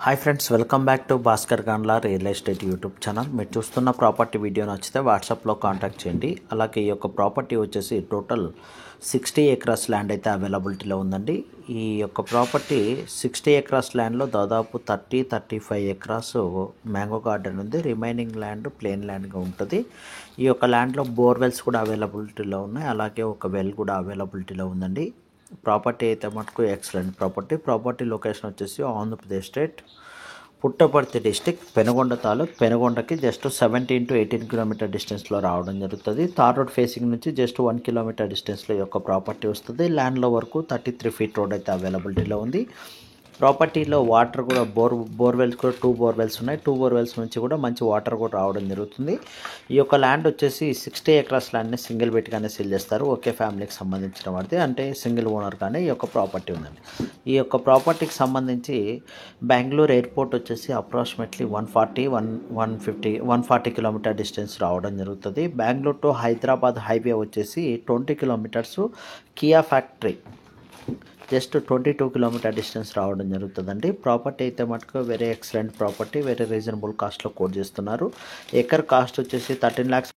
Hi friends, welcome back to Bhaskar Gandla real estate YouTube channel. మీరు చూస్తున్న property video నచ్చితే వాట్సాప్లో కాంటాక్ట్ చేయండి. అలాగే ఈ యొక్క ప్రాపర్టీ వచ్చేసి టోటల్ 60 ఎకరాస్ ల్యాండ్ అయితే అవైలబిలిటీలో ఉందండి. ఈ యొక్క ప్రాపర్టీ 60 ఎకరాస్ ల్యాండ్లో దాదాపు 35 ఎకరాస్ మ్యాంగో గార్డెన్ ఉంది. రిమైనింగ్ ల్యాండ్ ప్లేన్ ల్యాండ్గా ఉంటుంది. ఈ యొక్క ల్యాండ్లో బోర్వెల్స్ కూడా అవైలబిలిటీలో ఉన్నాయి. అలాగే ఒక వెల్ కూడా అవైలబిలిటీలో ఉందండి. ప్రాపర్టీ అయితే మటుకు ఎక్సలెంట్ ప్రాపర్టీ లొకేషన్ వచ్చేసి ఆంధ్రప్రదేశ్ స్టేట్ పుట్టపర్తి డిస్టిక్ పెనుగొండ తాలూక్. పెనుగొండకి జస్ట్ 17 to 18 కిలోమీటర్ డిస్టెన్స్లో రావడం జరుగుతుంది. తార్ రోడ్ ఫేసింగ్ నుంచి జస్ట్ 1 కిలోమీటర్ డిస్టెన్స్లో ఈ యొక్క ప్రాపర్టీ వస్తుంది. ల్యాండ్లో వరకు 33 ఫీట్ రోడ్ అయితే అవైలబిలిటీలో ఉంది. ప్రాపర్టీలో వాటర్ కూడా బోర్వెల్స్ కూడా 2 బోర్వెల్స్ ఉన్నాయి. 2 బోర్వెల్స్ నుంచి కూడా మంచి వాటర్ కూడా రావడం జరుగుతుంది. ఈ యొక్క ల్యాండ్ వచ్చేసి 60 ఎకరాస్ ల్యాండ్ని సింగిల్ బెట్గానే సేల్ చేస్తారు. ఒకే ఫ్యామిలీకి సంబంధించిన వాడిది, అంటే సింగిల్ ఓనర్ కానీ ఈ యొక్క ప్రాపర్టీ ఉందండి. ఈ యొక్క ప్రాపర్టీకి సంబంధించి బెంగళూరు ఎయిర్పోర్ట్ వచ్చేసి అప్రాక్సిమేట్లీ 140 కిలోమీటర్ డిస్టెన్స్ రావడం జరుగుతుంది. బెంగళూరు టు హైదరాబాద్ హైవే వచ్చేసి 20 kilometres. Kia factory just 22 kilometre distance రావడం జరుగుతుందండి. ప్రాపర్టీ అయితే మటుకు very excellent property, very reasonable కాస్ట్లో కోట్ చేస్తున్నారు. ఎకర్ కాస్ట్ వచ్చేసి 13 lakhs